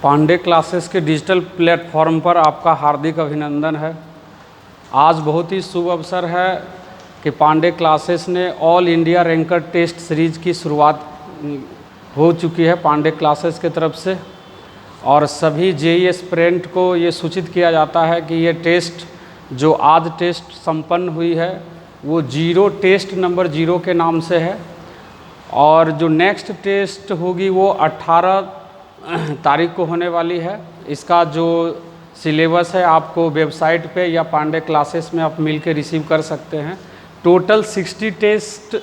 Pandey classes के digital platform पर आपका हार्दिक अभिनंदन है। आज बहुत ही शुभ अवसर है कि पांडे क्लासेस ने all India ranker test series की शुरुआत हो चुकी है पांडे क्लासेस की तरफ से, और सभी जेईई एस्पिरेंट को ये सूचित किया जाता है कि ये टेस्ट जो आज टेस्ट संपन्न हुई है वो टेस्ट नंबर 0 के नाम से है, और जो नेक्स्ट टेस्ट होगी वो 18 तारीख को होने वाली है। इसका जो सिलेबस है आपको वेबसाइट पे या पांडे क्लासेस में आप मिल के रिसीव कर सकते हैं। टोटल 60 टेस्ट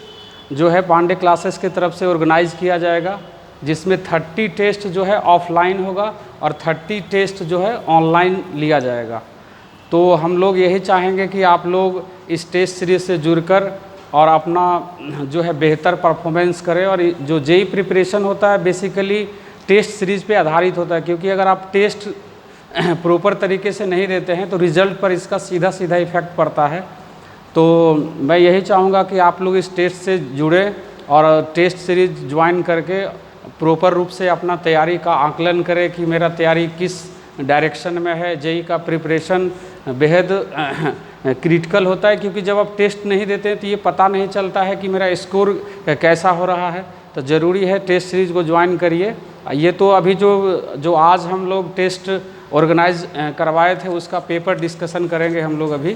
जो है पांडे क्लासेस की तरफ से ऑर्गेनाइज किया जाएगा, जिसमें 30 टेस्ट जो है ऑफलाइन होगा और 30 टेस्ट जो है ऑनलाइन लिया जाएगा। तो हम लोग यही चाहेंगे कि आप लोग इस टेस्ट सीरीज से जुड़कर और अपना जो है बेहतर परफॉर्मेंस करें। और जो जेईई प्रिपरेशन होता है बेसिकली टेस्ट सीरीज पे आधारित होता है, क्योंकि अगर आप टेस्ट प्रॉपर तरीके से नहीं देते हैं तो रिज़ल्ट पर इसका सीधा सीधा इफेक्ट पड़ता है। तो मैं यही चाहूँगा कि आप लोग इस टेस्ट से जुड़े और टेस्ट सीरीज ज्वाइन करके प्रॉपर रूप से अपना तैयारी का आकलन करें कि मेरा तैयारी किस डायरेक्शन में है। जेईई का प्रिपरेशन बेहद क्रिटिकल होता है, क्योंकि जब आप टेस्ट नहीं देते हैं तो ये पता नहीं चलता है कि मेरा स्कोर कैसा हो रहा है। तो ज़रूरी है टेस्ट सीरीज़ को ज्वाइन करिए। ये तो अभी जो आज हम लोग टेस्ट ऑर्गेनाइज करवाए थे उसका पेपर डिस्कशन करेंगे हम लोग अभी।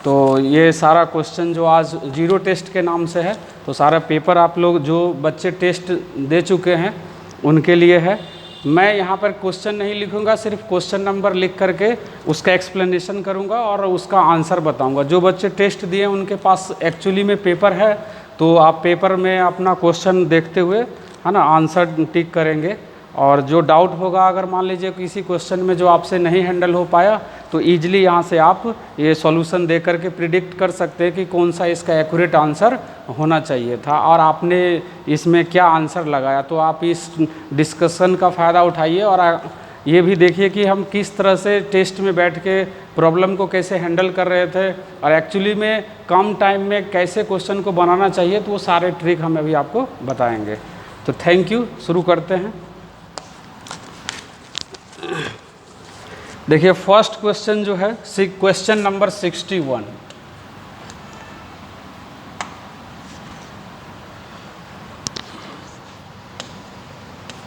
तो ये सारा क्वेश्चन जो आज 0 टेस्ट के नाम से है, तो सारा पेपर आप लोग जो बच्चे टेस्ट दे चुके हैं उनके लिए है। मैं यहाँ पर क्वेश्चन नहीं लिखूँगा, सिर्फ क्वेश्चन नंबर लिख करके उसका एक्सप्लेनेशन करूँगा और उसका आंसर बताऊँगा। जो बच्चे टेस्ट दिए उनके पास एक्चुअली में पेपर है, तो आप पेपर में अपना क्वेश्चन देखते हुए है ना आंसर टिक करेंगे। और जो डाउट होगा, अगर मान लीजिए किसी क्वेश्चन में जो आपसे नहीं हैंडल हो पाया, तो ईजिली यहाँ से आप ये सॉल्यूशन दे करके प्रिडिक्ट कर सकते हैं कि कौन सा इसका एक्यूरेट आंसर होना चाहिए था और आपने इसमें क्या आंसर लगाया। तो आप इस डिस्कशन का फ़ायदा उठाइए और ये भी देखिए कि हम किस तरह से टेस्ट में बैठ के प्रॉब्लम को कैसे हैंडल कर रहे थे और एक्चुअली में कम टाइम में कैसे क्वेश्चन को बनाना चाहिए। तो वो सारे ट्रिक हम अभी आपको बताएंगे। तो थैंक यू, शुरू करते हैं। देखिए फर्स्ट क्वेश्चन जो है क्वेश्चन नंबर 61।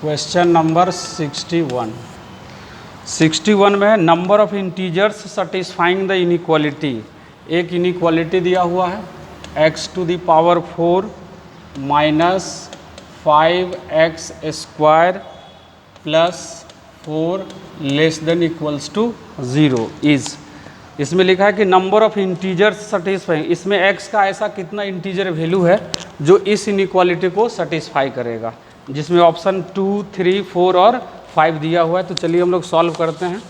क्वेश्चन नंबर 61 में है number of integers satisfying the inequality. एक इनइक्वालिटी दिया हुआ है x⁴ minus 5x² plus 4 less than equals to 0 is. इसमें लिखा है कि नंबर ऑफ इंटीजर्स सटिस्फाइंग, इसमें x का ऐसा कितना इंटीजर वैल्यू है जो इस इनइक्वालिटी को सेटिस्फाई करेगा, जिसमें ऑप्शन 2, 3, 4 और 5 दिया हुआ है। तो चलिए हम लोग सॉल्व करते हैं।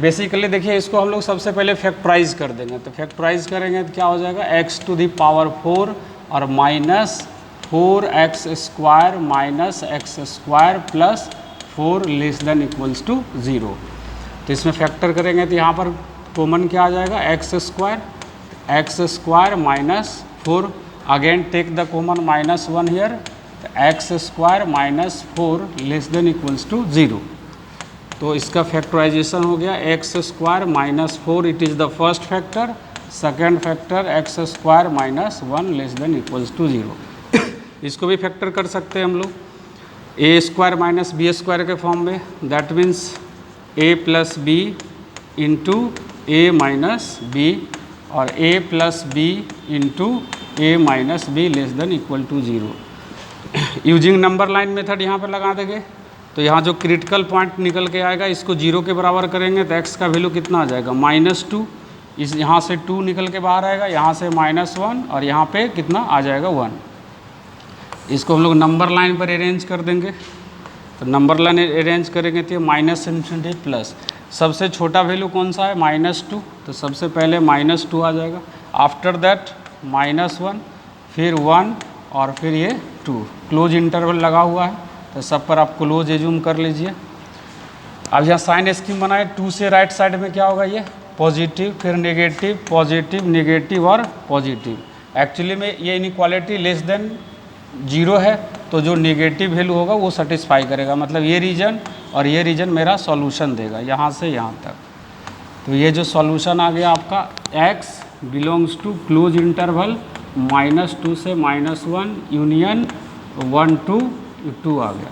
बेसिकली देखिए इसको हम लोग सबसे पहले फैक्टराइज कर देंगे। तो फैक्टराइज करेंगे तो क्या हो जाएगा, x⁴ और minus 4x² minus x² plus 4 less than equals to 0। तो इसमें फैक्टर करेंगे तो यहाँ पर कॉमन क्या आ जाएगा, x² minus 4, again take the common -1 here, x² minus 4 less than equals to 0। तो इसका फैक्टराइजेशन हो गया x² minus 4, it is the first factor. Second factor x² minus 1 less than equals to 0। इसको भी फैक्टर कर सकते हैं हम लोग a² माइनस b² के फॉर्म में, that means a plus B into A minus B और a plus B into A minus B less than equal to 0। Using number line method यहाँ पर लगा देंगे तो यहाँ जो क्रिटिकल पॉइंट निकल के आएगा इसको 0 के बराबर करेंगे तो x का वैल्यू कितना आ जाएगा, -2। इस यहाँ से 2 निकल के बाहर आएगा, यहाँ से -1 और यहाँ पे कितना आ जाएगा 1। इसको हम लोग नंबर लाइन पर अरेंज कर देंगे। तो नंबर लाइन अरेंज करेंगे तो -∞ प्लस, सबसे छोटा वैल्यू कौन सा है, -2। तो सबसे पहले -2 आ जाएगा, आफ्टर दैट -1, फिर 1 और फिर ये 2। क्लोज इंटरवल लगा हुआ है तो सब पर आप क्लोज एज्यूम कर लीजिए। अब यहाँ साइन स्कीम बनाए, 2 से राइट साइड में क्या होगा, ये पॉजिटिव, फिर नेगेटिव, पॉजिटिव, नेगेटिव और पॉजिटिव। एक्चुअली में ये इनइक्वालिटी लेस देन 0 है तो जो नेगेटिव वैल्यू होगा वो सेटिस्फाई करेगा, मतलब ये रीजन और ये रीजन मेरा सॉल्यूशन देगा यहाँ से यहाँ तक। तो ये जो सॉल्यूशन आ गया आपका x belongs to close interval -2 से -1 यूनियन 1 to 2 आ गया।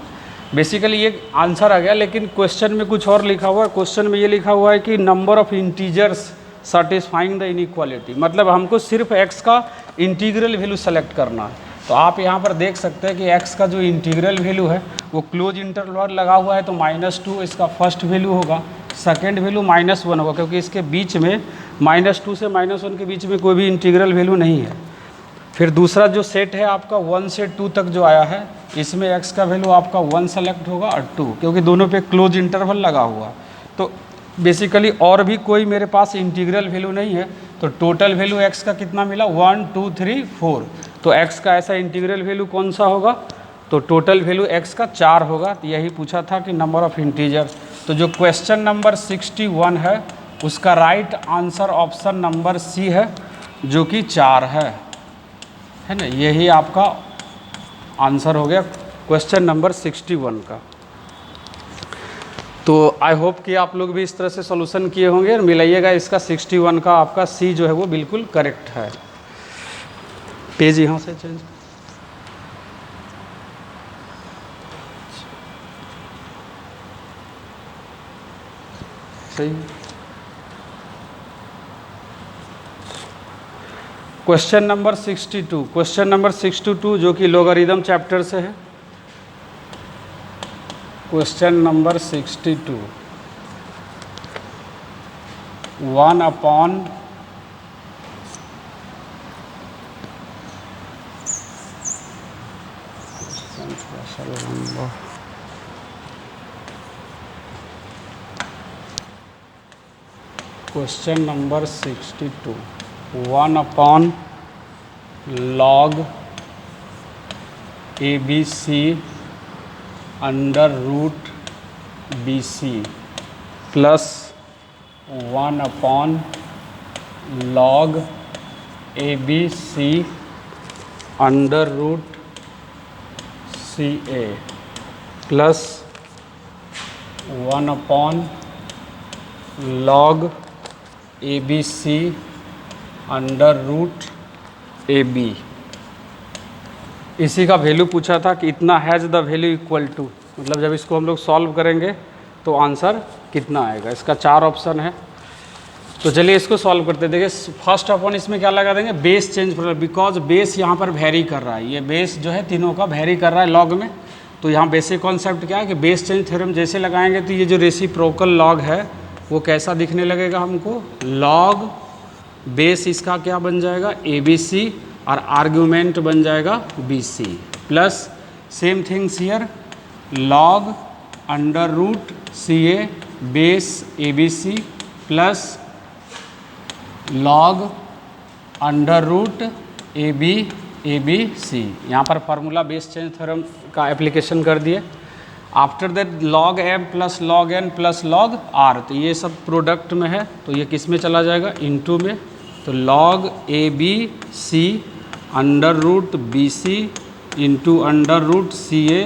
बेसिकली ये आंसर आ गया, लेकिन क्वेश्चन में कुछ और लिखा हुआ है। क्वेश्चन में ये लिखा हुआ है कि number of integers satisfying the inequality, मतलब हमको सिर्फ x का इंटीग्रल वैल्यू सेलेक्ट करना है। तो आप यहाँ पर देख सकते हैं कि x का जो इंटीग्रल वैल्यू है वो क्लोज इंटरवल लगा हुआ है, तो -2 इसका फर्स्ट वैल्यू होगा, सेकेंड वैल्यू -1 होगा, क्योंकि इसके बीच में -2 से -1 के बीच में कोई भी इंटीग्रल वैल्यू नहीं है। फिर दूसरा जो सेट है आपका 1 से 2 तक जो आया है, इसमें x का वैल्यू आपका 1 सेलेक्ट होगा और 2, क्योंकि दोनों पे क्लोज इंटरवल लगा हुआ। तो बेसिकली और भी कोई मेरे पास इंटीग्रल वैल्यू नहीं है, तो टोटल वैल्यू x का कितना मिला 1 2 3 4। तो x का ऐसा इंटीग्रल वैल्यू कौन सा होगा, तो टोटल वैल्यू x का 4 होगा। तो यही पूछा था कि नंबर ऑफ इंटीजर। तो जो क्वेश्चन नंबर 61 है उसका right answer option number C है, जो कि 4 है ना। यही आपका आंसर हो गया क्वेश्चन नंबर 61 का। तो आई होप कि आप लोग भी इस तरह से सॉल्यूशन किए होंगे और मिलाइएगा। इसका 61 का आपका सी जो है वो बिल्कुल करेक्ट है। पेज यहाँ से चेंज, सही। क्वेश्चन नंबर 62, क्वेश्चन नंबर 62 जो कि लोगारिथम चैप्टर से है। Question number 62, 1 upon question number 62, 1 upon log ABC under root BC plus 1 upon log ABC under root CA plus 1 upon log ABC under root AB। इसी का value पूछा था कि इतना has the value equal to, मतलब जब इसको हम लोग सॉल्व करेंगे तो आंसर कितना आएगा। इसका 4 ऑप्शन है। तो चलिए इसको सॉल्व करते हैं। देखिए फर्स्ट अपॉन इसमें क्या लगा देंगे, बेस चेंज कर, बिकॉज बेस यहाँ पर वेरी कर रहा है। ये बेस जो है तीनों का वेरी कर रहा है लॉग में। तो यहाँ बेसिक कॉन्सेप्ट क्या है कि बेस चेंज थ्योरम जैसे लगाएंगे तो ये जो रेसिप्रोकल लॉग है वो कैसा दिखने लगेगा हमको, लॉग बेस इसका क्या बन जाएगा ABC और आर्ग्यूमेंट बन जाएगा BC plus same things here log under root CA base ABC plus log under root ABC। यहाँ पर फार्मूला बेस चेंज थ्योरम का एप्लीकेशन कर दिए। After that log M plus log N plus log R, तो ये सब product में है, तो ये किस में चला जाएगा, इनटू में। तो log ABC under root BC into under root CA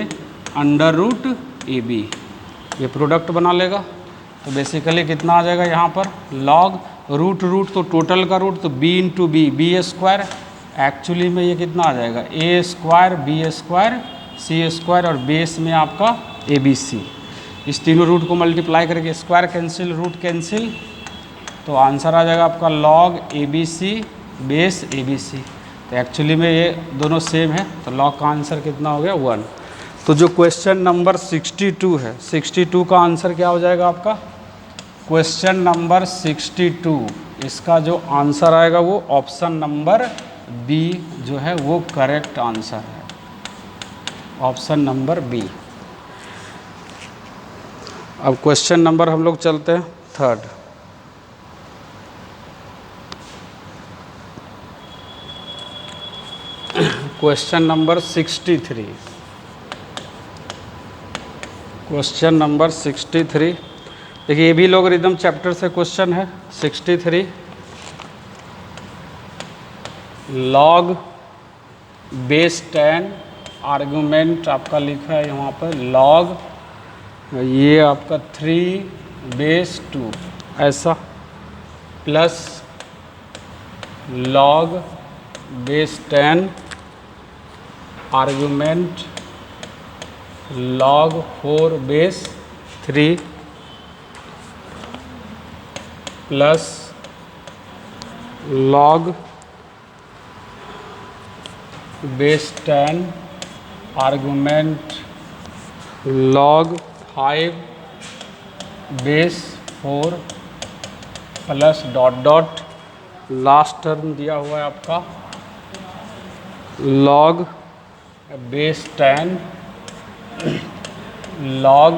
under root AB, ये प्रोडक्ट बना लेगा। तो बेसिकली कितना आ जाएगा यहाँ पर, लॉग रूट रूट तो टोटल का रूट, तो B into B square, actually में ये कितना आ जाएगा A square B square C square और बेस में आपका ABC। इस तीनों रूट को मल्टीप्लाई करके स्क्वायर कैंसिल रूट कैंसिल, तो आंसर आ जाएगा आपका लॉग ABC बेस ABC। तो एक्चुअली में ये दोनों सेम है, तो लॉग का आंसर कितना हो गया 1। तो जो क्वेश्चन नंबर 62 है, 62 का आंसर क्या हो जाएगा आपका, क्वेश्चन नंबर 62 इसका जो आंसर आएगा वो ऑप्शन नंबर B जो है वो करेक्ट आंसर है, ऑप्शन नंबर B। अब क्वेश्चन नंबर हम लोग चलते हैं 3rd। Question number 63, question number 63, देखिए ये भी लोगरिथम चैप्टर से क्वेश्चन है। 63 लॉग बेस 10 आर्गुमेंट आपका लिखा है यहाँ पर लॉग, ये आपका 3/2 ऐसा, plus log base 10 argument log 4 base 3 plus log base 10 argument log 5 base 4 plus dot dot last term दिया हुआ है आपका log base 10 log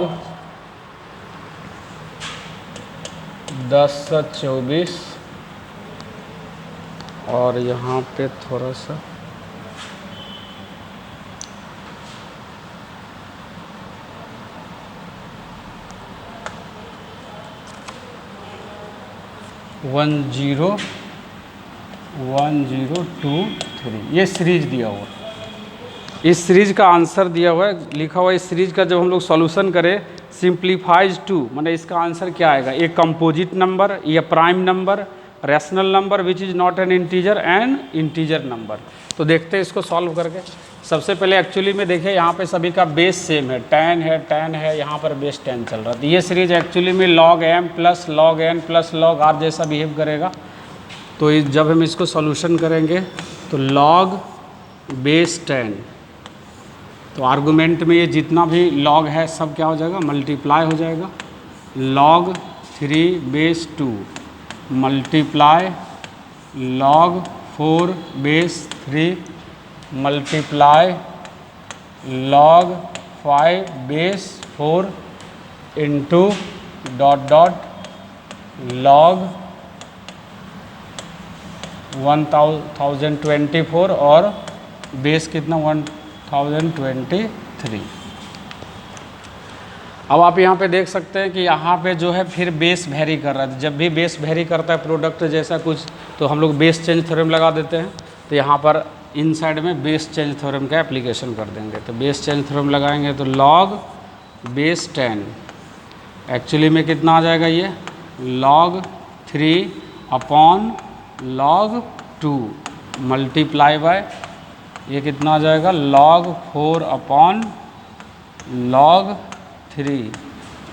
10/24 और यहाँ पे थोड़ा सा वन जीरो 1023 ये सीरीज दिया हुआ है। इस सीरीज का आंसर दिया हुआ है, लिखा हुआ है इस सीरीज का जब हम लोग सॉल्यूशन करें सिंप्लीफाइज टू, माने इसका आंसर क्या आएगा, ए कंपोजिट नंबर या prime number, rational number which is not an integer and integer number. तो देखते हैं इसको सॉल्व करके। सबसे पहले एक्चुअली में देखिए यहाँ पे सभी का बेस सेम है, 10 है, यहाँ पर बेस 10 चल रहा है। तो ये सीरीज एक्चुअली में log m plus log n plus log r जैसा बिहेव करेगा। तो जब हम इसको सॉल्यूशन करेंगे तो log बेस 10, तो आर्गुमेंट में ये जितना भी log है सब क्या हो जाएगा, मल्टीप्लाई हो जाएगा। log 3 base 2 multiply log 4 base 3 multiply log 5 base 4 into dot dot log 1024 और बेस कितना 1023। अब आप यहाँ पे देख सकते हैं कि यहाँ पे जो है फिर बेस वेरी कर रहा है। जब भी बेस वेरी करता है प्रोडक्ट जैसा कुछ, तो हम लोग बेस चेंज थ्योरम लगा देते हैं। तो यहाँ पर इन साइड में बेस चेंज थ्योरम का एप्लीकेशन कर देंगे। तो बेस चेंज थ्योरम लगाएंगे तो log बेस 10 एक्चुअली में कितना आ जाएगा, ये log 3 upon log 2 multiply by ये कितना आ जाएगा, log 4 upon log 3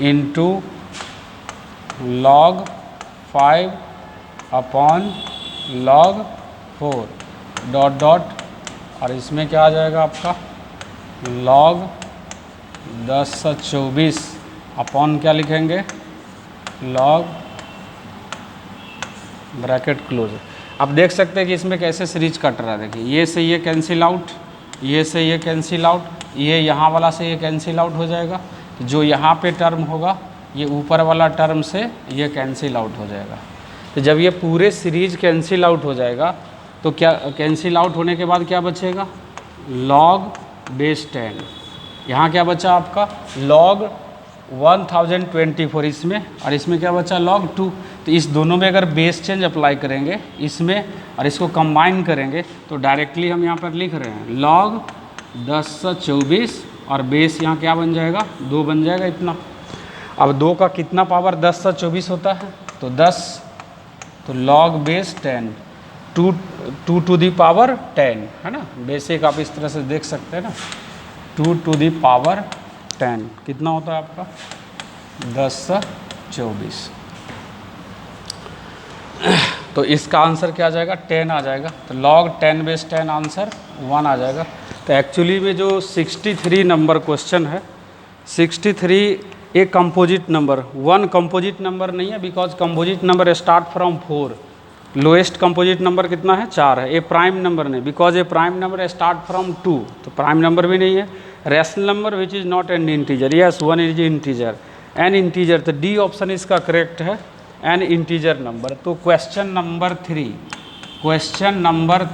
into log 5 upon log 4 dot dot, और इसमें क्या आ जाएगा आपका log 10/24 अपॉन क्या लिखेंगे, log ब्रैकेट क्लोज। अब देख सकते हैं कि इसमें कैसे सीरीज कट रहा है। देखिए ये से ये कैंसिल आउट, ये से ये कैंसिल आउट, ये यहाँ वाला से ये कैंसिल आउट हो जाएगा। जो यहाँ पे टर्म होगा ये ऊपर वाला टर्म से ये कैंसिल आउट हो जाएगा। तो जब ये पूरे सीरीज कैंसिल आउट हो जाएगा तो क्या कैंसिल आउट होने के बाद क्या बचेगा, log बेस 10, यहाँ क्या बचा आपका log 1024 इसमें, और इसमें क्या बचा log 2। तो इस दोनों में अगर बेस चेंज अप्लाई करेंगे इसमें और इसको कंबाइन करेंगे तो डायरेक्टली हम यहाँ पर लिख रहे हैं log 10/24 और बेस यहाँ क्या बन जाएगा, 2 बन जाएगा इतना। अब 2 का कितना पावर 10/24 होता है, तो 10, तो log base 10 2 to the power 10 है ना, बेसिक आप इस तरह से देख सकते हैं ना, 2 टू दी पावर 10 कितना होता है आपका 10/24। तो इसका आंसर क्या आ जाएगा, 10 आ जाएगा। तो log 10 बेस 10 आंसर 1 आ जाएगा। तो एक्चुअली में जो 63 नंबर क्वेश्चन है, 63 एक कंपोजिट नंबर, 1 कंपोजिट नंबर नहीं है, because composite number start from 4, lowest composite number कितना है 4 है। ए प्राइम नंबर नहीं, because A prime number start from 2, तो प्राइम नंबर भी नहीं है। Rational number which is not an integer, yes 1 is integer, N integer, तो डी ऑप्शन इसका करेक्ट है, एन इंटीजर नंबर। तो क्वेश्चन नंबर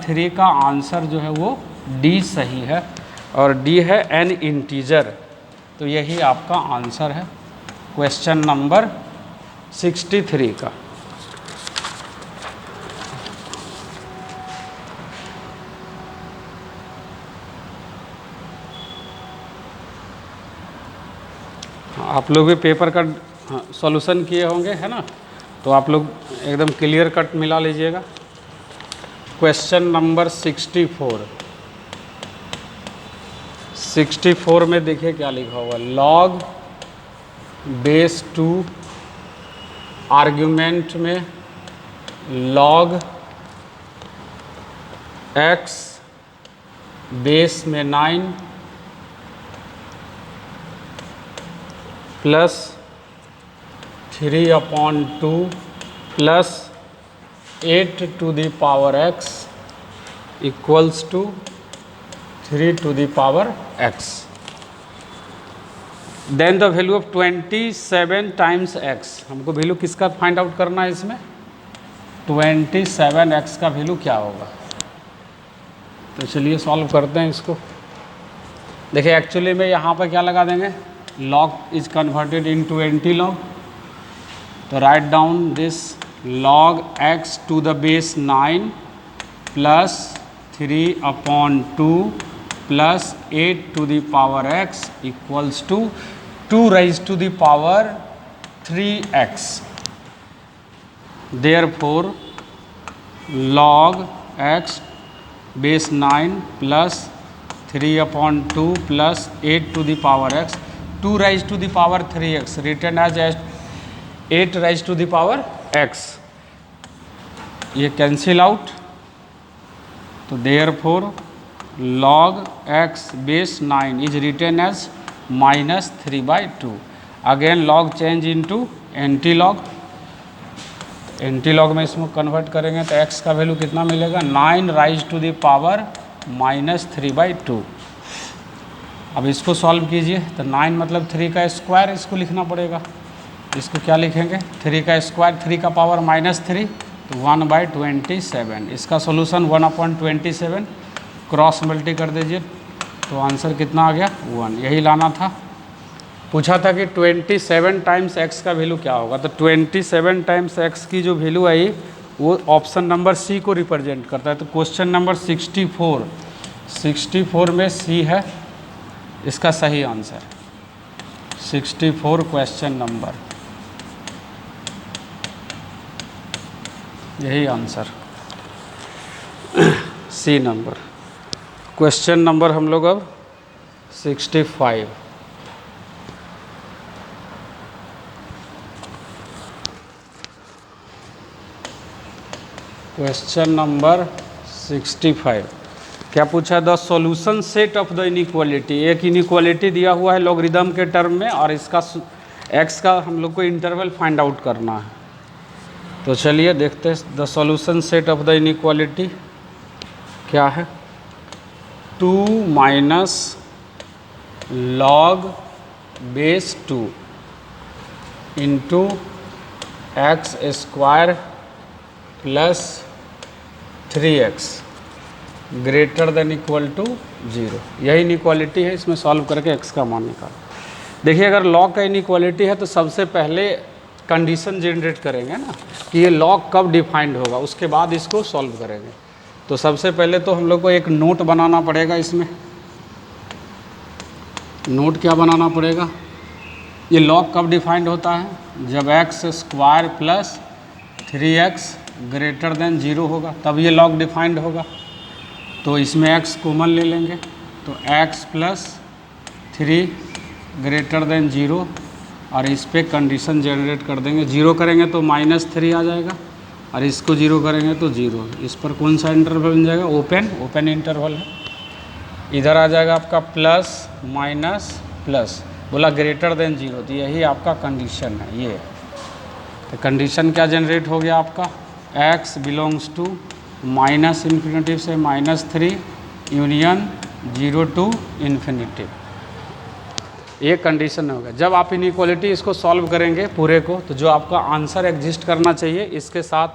3 का आंसर जो है वो डी सही है, और डी है एन इंटीजर। तो यही आपका आंसर है क्वेश्चन नंबर 63 का। आप लोग भी पेपर का सॉल्यूशन किए होंगे, है ना, तो आप लोग एकदम क्लियर कट मिला लीजिएगा। क्वेश्चन नंबर 64 में देखिए क्या लिखा हुआ, लॉग बेस 2 आर्ग्यूमेंट में लॉग x बेस में 9 plus 3/2 plus 8 to the power x equals to 3 to the power x। Then the value of 27 times x, हमको वैल्यू किसका फाइंड आउट करना है इसमें, 27x का वैल्यू क्या होगा। तो चलिए सॉल्व करते हैं इसको। देखिए एक्चुअली में यहाँ पर क्या लगा देंगे, log is converted into anti log, तो write down this log x to the base 9 plus 3/2 plus 8 to the power x equals to 2 raised to the power 3x। Therefore log x base 9 plus 3/2 plus 8 to the power x, 2 raised to the power 3x written as 8 raised to the power x, ये cancel out. तो therefore log x base 9 is written as -3/2। Again log change into anti log, anti log में इसमें convert करेंगे तो x का value कितना मिलेगा, 9 rise to the power -3/2। अब इसको सॉल्व कीजिए, तो 9 मतलब 3 का स्क्वायर इसको लिखना पड़ेगा। इसको क्या लिखेंगे, 3 का स्क्वायर 3 का पावर -3, तो 1/27। इसका सोल्यूशन 1/27 क्रॉस मल्टी कर दीजिए, तो आंसर कितना आ गया, 1। यही लाना था। पूछा था कि 27 टाइम्स x का वैल्यू क्या होगा, तो 27 टाइम्स x की जो वैल्यू आई वो ऑप्शन नंबर सी को रिप्रेजेंट करता है। तो क्वेश्चन नंबर 64 में सी है इसका सही आंसर। 64 क्वेश्चन नंबर, यही आंसर सी नंबर। क्वेश्चन नंबर हम लोग अब 65, क्वेश्चन नंबर 65 क्या पूछा, the solution set of the inequality. एक इनइक्वालिटी दिया हुआ है लॉगरिदम के टर्म में, और इसका x का हम लोग को इंटरवल फाइंड आउट करना है। तो चलिए देखते हैं the solution set of the inequality क्या है। 2 minus log base 2 into x square plus 3x greater than equal to 0। यही इनइक्वालिटी है, इसमें सॉल्व करके x का मान निकाल। देखिए अगर लॉग का इनइक्वालिटी है तो सबसे पहले कंडीशन जनरेट करेंगे ना कि ये लॉग कब डिफाइंड होगा, उसके बाद इसको सॉल्व करेंगे। तो सबसे पहले तो हम लोग को एक नोट बनाना पड़ेगा। इसमें नोट क्या बनाना पड़ेगा, ये लॉग कब डिफाइंड होता है, जब x square plus 3x greater than 0 होगा, तब ये लॉग डिफाइंड होगा। तो इसमें x कॉमन ले लेंगे, तो x प्लस 3 ग्रेटर देन 0, और इस पर कंडीशन जनरेट कर देंगे। 0 करेंगे तो -3 आ जाएगा, और इसको 0 करेंगे तो 0। इस पर कौन सा इंटरवल बन जाएगा, ओपन इंटरवल है। इधर आ जाएगा आपका प्लस माइनस प्लस, बोला ग्रेटर देन 0, तो यही आपका कंडीशन है। ये तो कंडीशन क्या जनरेट हो गया आपका, x belongs to minus infinitive से -3 यूनियन 0 टू इन्फिनिटिव, ये कंडीशन होगा। जब आप इनइक्वालिटी इसको सॉल्व करेंगे पूरे को, तो जो आपका आंसर एग्जिस्ट करना चाहिए इसके साथ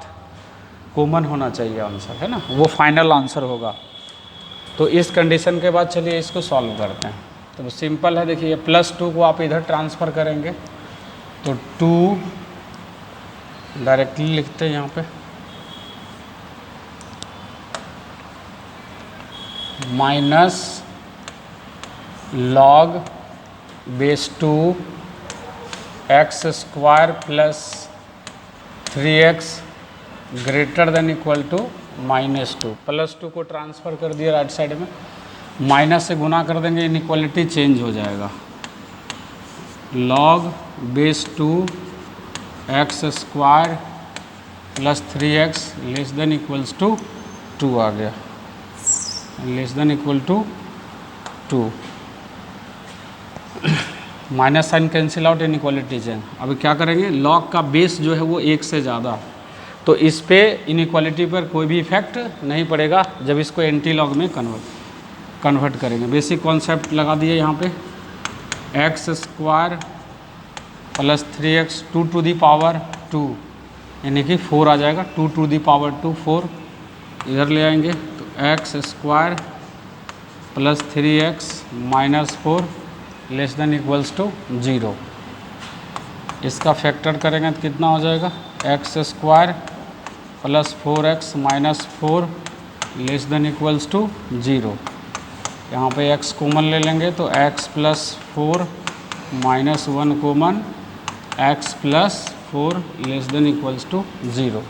कॉमन होना चाहिए आंसर, है ना, वो फाइनल आंसर होगा। तो इस कंडीशन के बाद चलिए इसको सॉल्व करते हैं। तो सिंपल है, देखिए +2 को आप इधर ट्रांसफ़र करेंगे तो 2 डायरेक्टली लिखते हैं यहाँ पे, minus log base 2 x square plus 3x greater than equal to -2। +2 को ट्रांसफ़र कर दिया राइट साइड में, माइनस से गुना कर देंगे, इनइक्वालिटी चेंज हो जाएगा। log base 2 x square plus 3x less than equals to 2 आ गया, less than equal to 2। Minus sign cancel out, inequality change. अभी क्या करेंगे, log का बेस जो है वो 1 से ज़्यादा, तो इस पे इनइक्वालिटी पर कोई भी इफेक्ट नहीं पड़ेगा जब इसको एंटी लॉग में कन्वर्ट करेंगे। बेसिक कॉन्सेप्ट लगा दिए यहाँ पे, x square plus 3x 2 to the power 2 यानी कि 4 आ जाएगा, 2 टू दी पावर 2 4 इधर ले आएंगे तो x square plus 3x minus 4 less than equals to 0। इसका फैक्टर करेंगे तो कितना हो जाएगा, x square plus 4x minus 4 less than equals to 0। यहाँ पे x कॉमन ले लेंगे तो x plus 4 minus 1 common, x plus 4 less than equals to 0।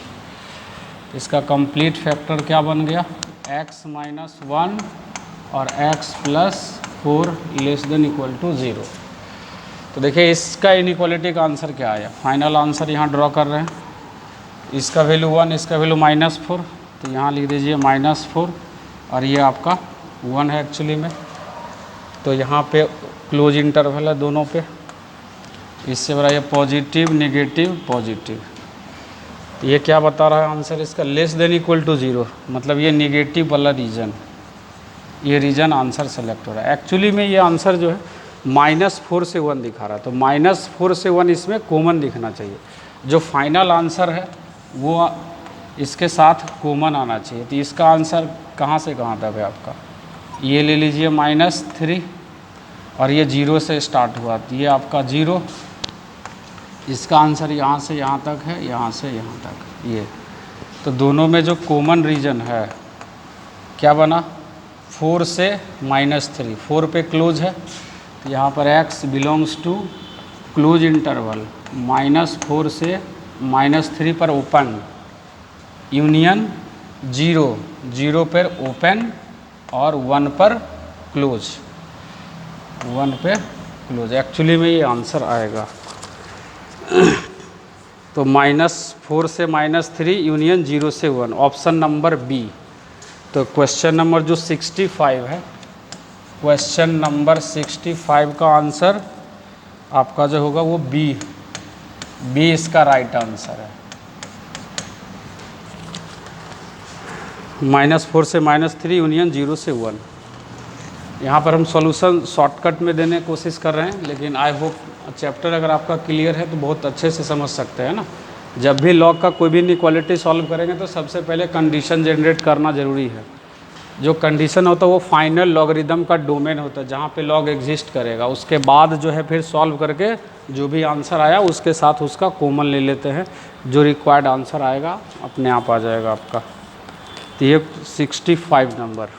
इसका कंप्लीट फैक्टर क्या बन गया, x माइनस 1 और x plus 4 less than equal to 0। तो देखिए इसका इनइक्वालिटी का आंसर क्या आया, फाइनल आंसर यहाँ ड्रॉ कर रहे हैं। इसका वैल्यू 1, इसका वैल्यू -4, तो यहाँ लिख दीजिए -4 और ये आपका 1 है एक्चुअली में। तो यहाँ पे क्लोज इंटरवल है दोनों पे, इससे बड़ा ये पॉजिटिव नेगेटिव पॉजिटिव। तो ये क्या बता रहा है आंसर इसका, लेस देन इक्वल टू 0, मतलब ये नेगेटिव वाला रीजन, ये रीजन आंसर सेलेक्ट हो रहा है। एक्चुअली में ये आंसर जो है -4 से 1 दिखा रहा है, तो -4 से 1 इसमें कॉमन दिखना चाहिए। जो फाइनल आंसर है वो इसके साथ कॉमन आना चाहिए। तो इसका आंसर कहाँ से कहाँ तक है आपका, ये ले लीजिए -3 और ये 0 से स्टार्ट हुआ, तो ये आपका 0। इसका आंसर यहाँ से यहाँ तक है, यहाँ से यहाँ तक ये। तो दोनों में जो कॉमन रीजन है क्या बना, 4 से -3, 4 पे क्लोज है, तो यहाँ पर x belongs to close interval, -4 से -3 पर ओपन, यूनियन 0, 0 पर ओपन और 1 पर क्लोज, 1 पे क्लोज। एक्चुअली में ये आंसर आएगा। तो -4 से -3 यूनियन 0 से 1, ऑप्शन नंबर बी। तो क्वेश्चन नंबर जो 65 है, क्वेश्चन नंबर 65 का आंसर आपका जो होगा वो बी इसका राइट आंसर है। -4 से -3 यूनियन 0 से 1। यहाँ पर हम सॉल्यूशन शॉर्टकट में देने की कोशिश कर रहे हैं, लेकिन आई होप चैप्टर अगर आपका क्लियर है तो बहुत अच्छे से समझ सकते हैं ना। जब भी लॉग का कोई भी इनइक्वालिटी सॉल्व करेंगे तो सबसे पहले कंडीशन जनरेट करना ज़रूरी है। जो कंडीशन होता है वो फाइनल लॉगरिदम का डोमेन होता है जहाँ पे लॉग एग्जिस्ट करेगा। उसके बाद जो है फिर सॉल्व करके जो भी आंसर आया उसके साथ उसका कॉमन ले लेते हैं, जो रिक्वायर्ड आंसर आएगा अपने आप आ जाएगा आपका। तो ये 65 नंबर।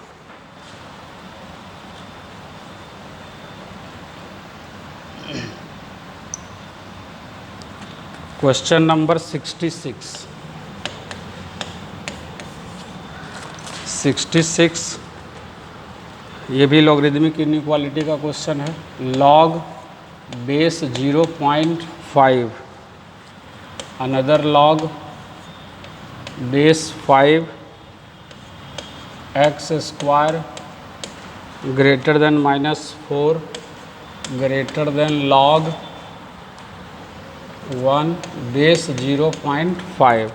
क्वेश्चन नंबर 66 ये भी लॉगरिदमिक इनइक्वालिटी का क्वेश्चन है। Log base 0.5 another log base 5 x square greater than -4 greater than log 1 base 0.5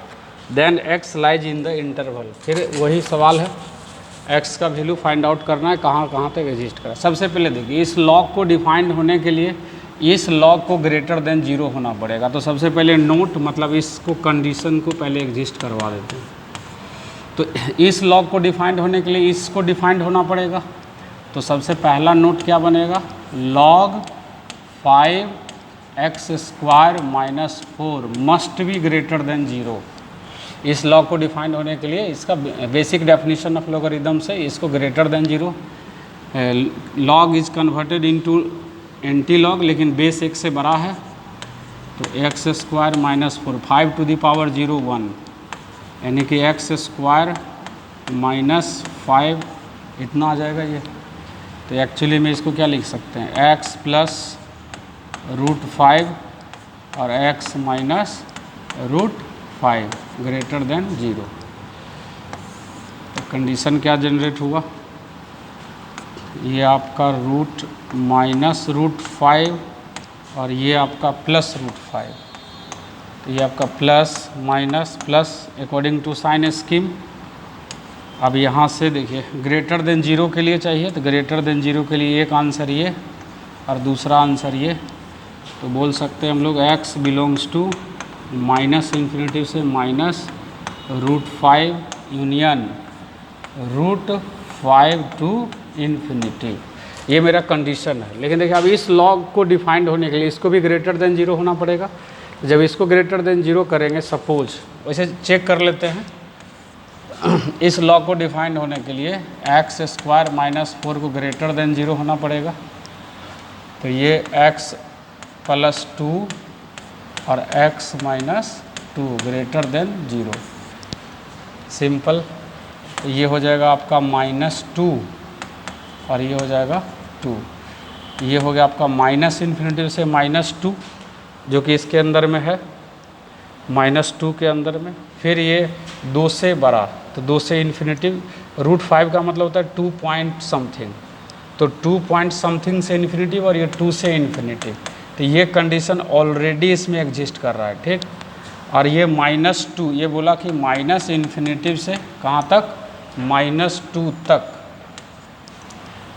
then x lies in the interval. फिर वही सवाल है, x का वैल्यू फाइंड आउट करना है, कहाँ कहाँ तक एग्जिस्ट करा। सबसे पहले देखिए इस लॉग को डिफाइंड होने के लिए इस लॉग को ग्रेटर देन 0 होना पड़ेगा। तो सबसे पहले नोट, मतलब इसको कंडीशन को पहले एग्जिस्ट करवा देते हैं। तो इस लॉग को डिफाइंड होने के लिए इसको डिफाइंड होना पड़ेगा। तो सबसे पहला नोट क्या बनेगा, log 5x square -4 must be greater than 0। इस लॉग को डिफाइन होने के लिए इसका बेसिक डेफिनेशन ऑफ लॉगरिदम से इसको greater than 0, log is converted into anti log, लेकिन बेस 1 से बड़ा है, तो x square minus 4, 5 to the power 0 1, यानी कि एक्स स्क्वायर माइनस 5 इतना आ जाएगा ये। तो एक्चुअली में इसको क्या लिख सकते हैं, एक्स प्लस रूट 5 और x minus root 5 greater than 0। तो कंडीशन क्या जनरेट हुआ, ये आपका रूट माइनस रूट 5 और ये आपका प्लस रूट 5। तो ये आपका plus minus plus according to sign scheme. अब यहाँ से देखिए ग्रेटर देन 0 के लिए चाहिए, तो ग्रेटर देन 0 के लिए एक आंसर ये और दूसरा आंसर ये। तो बोल सकते हैं हम लोग x belongs to minus infinity से minus root 5 union root 5 to infinity. ये मेरा कंडीशन है। लेकिन देखिए अब इस लॉग को डिफाइंड होने के लिए इसको भी ग्रेटर देन 0 होना पड़ेगा। जब इसको ग्रेटर देन 0 करेंगे, सपोज वैसे चेक कर लेते हैं, इस लॉग को डिफाइंड होने के लिए एक्स स्क्वायर माइनस 4 को ग्रेटर देन 0 होना पड़ेगा। तो ये x प्लस 2 और x minus 2 greater than 0, simple. ये हो जाएगा आपका माइनस 2 और ये हो जाएगा 2। ये हो गया आपका माइनस इन्फिनिटी से माइनस 2 जो कि इसके अंदर में है, माइनस 2 के अंदर में। फिर ये 2 से बड़ा, तो 2 से इन्फिनिटी, रूट 5 का मतलब होता है 2 पॉइंट समथिंग, तो 2 पॉइंट समथिंग से इन्फिनिटी और ये 2 से इन्फिनिटी। तो ये कंडीशन ऑलरेडी इसमें एग्जिस्ट कर रहा है, ठीक। और ये माइनस 2, ये बोला कि माइनस इन्फिनिटी से कहाँ तक, माइनस 2 तक।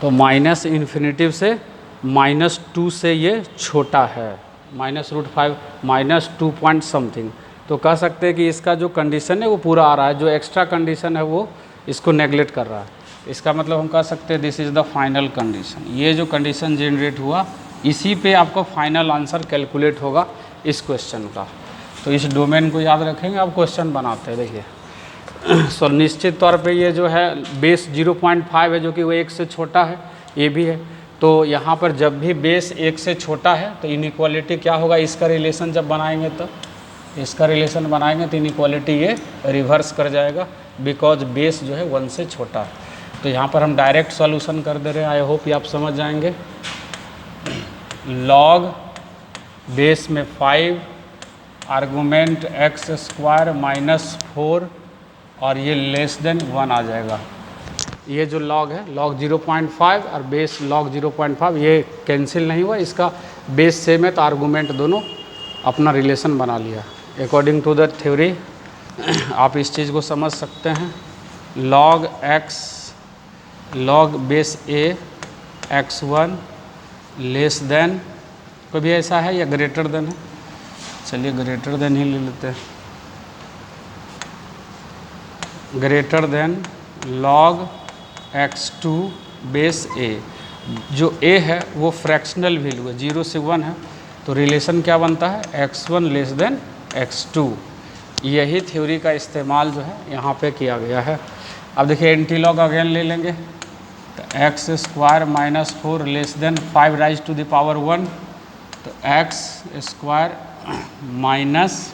तो माइनस इन्फिनिटी से माइनस 2 से ये छोटा है, minus root 5 minus 2 point something. तो कह सकते हैं कि इसका जो कंडीशन है वो पूरा आ रहा है, जो एक्स्ट्रा कंडीशन है वो इसको नेगलेक्ट कर रहा है। इसका मतलब हम कह सकते हैं this is the final condition. ये जो कंडीशन जनरेट हुआ इसी पे आपको फाइनल आंसर कैलकुलेट होगा इस क्वेश्चन का। तो इस डोमेन को याद रखेंगे, आप क्वेश्चन बनाते हैं। देखिए सो निश्चित तौर पे ये जो है बेस 0.5 है जो कि वो 1 से छोटा है, ये भी है। तो यहाँ पर जब भी बेस 1 से छोटा है तो इनइक्वालिटी क्या होगा, इसका रिलेशन जब बनाएंगे तो इसका रिलेशन बनाएंगे तो इनइक्वालिटी ये रिवर्स कर जाएगा, बिकॉज बेस जो है 1 से छोटा है। तो यहाँ पर हम डायरेक्ट सॉल्यूशन कर दे रहे हैं, आई होप ये आप समझ जाएंगे। लॉग बेस में 5 आर्गूमेंट एक्स स्क्वायर माइनस 4 और ये लेस देन 1 आ जाएगा। ये जो लॉग है लॉग 0.5 और बेस लॉग 0.5 ये कैंसिल नहीं हुआ, इसका बेस सेम है तो आर्गूमेंट दोनों अपना रिलेशन बना लिया। अकॉर्डिंग टू द थ्योरी आप इस चीज़ को समझ सकते हैं, लॉग एक्स लॉग बेस ए x1 लेस देन, कोई भी ऐसा है या ग्रेटर देन है, चलिए ग्रेटर देन ही ले लेते हैं, greater than log x2 base a। जो a है वो फ्रैक्शनल वैल्यू है, 0 से 1 है, तो रिलेशन क्या बनता है x1 लेस देन x2। यही थ्योरी का इस्तेमाल जो है यहाँ पे किया गया है। अब देखिए एंटी लॉग अगेन ले लेंगे, तो x square minus 4 less than 5 raise to the power 1, तो x square minus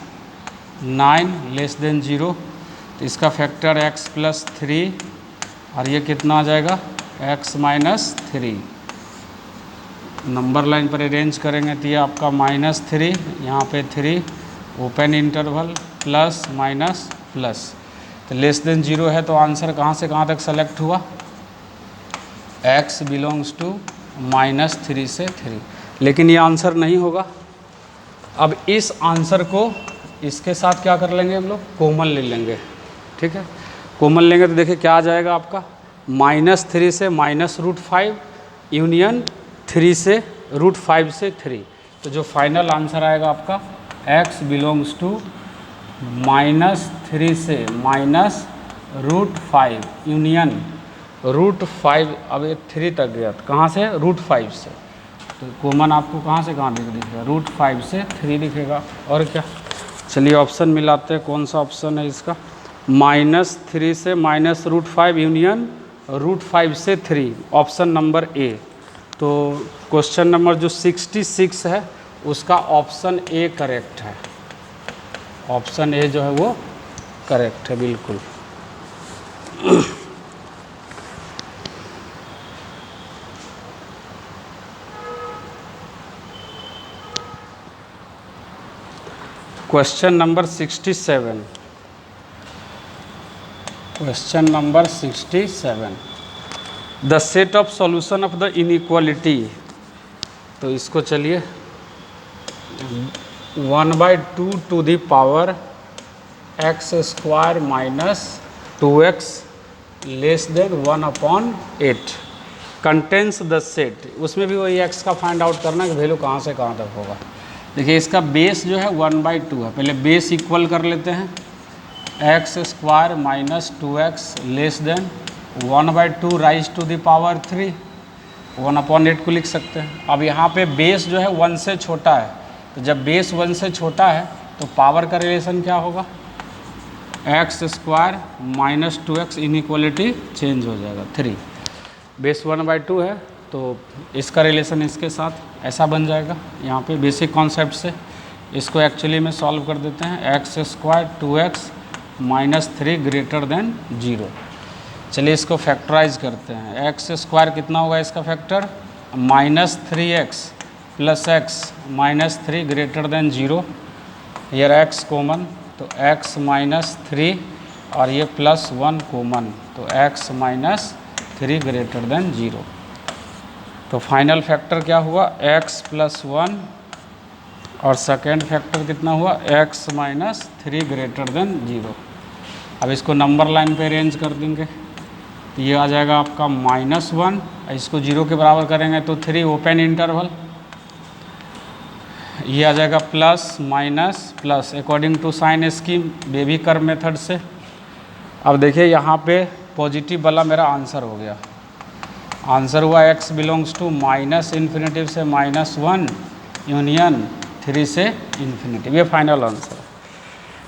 9 less than 0, तो इसका फैक्टर x प्लस 3 और ये कितना आ जाएगा x माइनस 3। नंबर लाइन पर अरेंज करेंगे तो ये आपका माइनस 3, यहाँ पे 3 open interval plus minus plus, तो लेस देन 0 है तो आंसर कहाँ से कहाँ तक सेलेक्ट हुआ, x बिलोंग्स टू माइनस 3 से 3। लेकिन ये आंसर नहीं होगा। अब इस आंसर को इसके साथ क्या कर लेंगे हम लोग, कॉमन ले लेंगे, ठीक है। कॉमन लेंगे तो देखिए क्या आ जाएगा आपका, माइनस 3 से माइनस रूट 5 यूनियन 3 से रूट 5 से 3। तो जो फाइनल आंसर आएगा आपका x बिलोंग्स टू माइनस 3 से माइनस रूट 5 यूनियन रूट 5। अब ये 3 तक गया तो कहाँ से, रूट 5 से, तो कॉमन आपको कहाँ से कहाँ दिखेगा, रूट 5 से 3 दिखेगा। और क्या, चलिए ऑप्शन मिलाते हैं, कौन सा ऑप्शन है इसका, माइनस 3 से माइनस रूट 5 यूनियन रूट 5 से 3, ऑप्शन नंबर ए। तो क्वेश्चन नंबर जो 66 है उसका ऑप्शन ए करेक्ट है। ऑप्शन ए जो है वो करेक्ट है बिल्कुल। Question number 67। Question number 67, the set of solution of the inequality. तो इसको चलिए 1/2 to the power x square minus 2x less than 1/8 contains the set. उसमें भी वही x का फाइंड आउट करना कि वैल्यू कहाँ से कहाँ तक होगा। देखिए इसका बेस जो है 1/2 है, पहले बेस इक्वल कर लेते हैं, x square minus 2x less than 1/2 raise to the power 3, 1/8 को लिख सकते हैं। अब यहाँ पे बेस जो है 1 से छोटा है, तो जब बेस 1 से छोटा है तो पावर का रिलेशन क्या होगा, x square minus 2x, inequality change हो जाएगा 3। बेस 1/2 है तो इसका रिलेशन इसके साथ ऐसा बन जाएगा। यहाँ पे बेसिक कॉन्सेप्ट से इसको एक्चुअली में सॉल्व कर देते हैं, x square 2x minus 3 greater than 0। चलिए इसको फैक्टराइज करते हैं। एक्स स्क्वायर कितना होगा इसका factor, minus 3x plus x minus 3 greater than 0। Here x common, तो x माइनस 3 और ये प्लस 1 कॉमन, तो x माइनस 3 ग्रेटर देन 0। तो फाइनल फैक्टर क्या हुआ, x प्लस 1 और सेकेंड फैक्टर कितना हुआ, x माइनस 3 ग्रेटर देन 0। अब इसको नंबर लाइन पे अरेंज कर देंगे, तो ये आ जाएगा आपका -1, इसको 0 के बराबर करेंगे तो 3 ओपन इंटरवल, ये आ जाएगा plus minus plus according to sign scheme wavy curve method से। अब देखिए यहाँ पे पॉजिटिव वाला मेरा आंसर हो गया, आंसर हुआ x belongs to minus infinitive से -1 यूनियन 3 से इन्फिनेटिव, ये फाइनल आंसर है।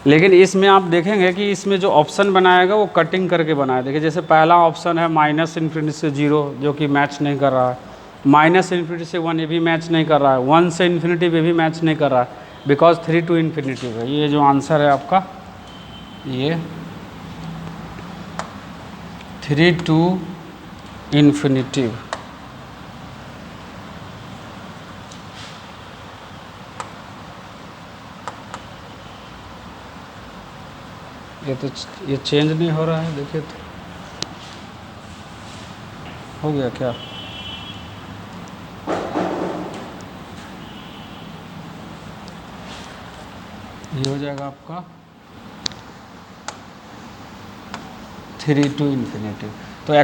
लेकिन इसमें आप देखेंगे कि इसमें जो ऑप्शन बनाएगा वो कटिंग करके बनाया। देखिए जैसे पहला ऑप्शन है माइनस इन्फिनिटी से 0 जो कि मैच नहीं कर रहा है, माइनस इन्फिनिटी से 1 ये भी मैच नहीं कर रहा है, 1 से इन्फिनिटी ये भी मैच नहीं कर रहा है, बिकॉज 3 to इन्फिनिटी है। ये जो आंसर है आपका ये 3 to इन्फिनिटी। ये चेंज नहीं हो रहा है, देखिए तो हो गया क्या, ये हो जाएगा आपका 3 to इन्फिनिटी। तो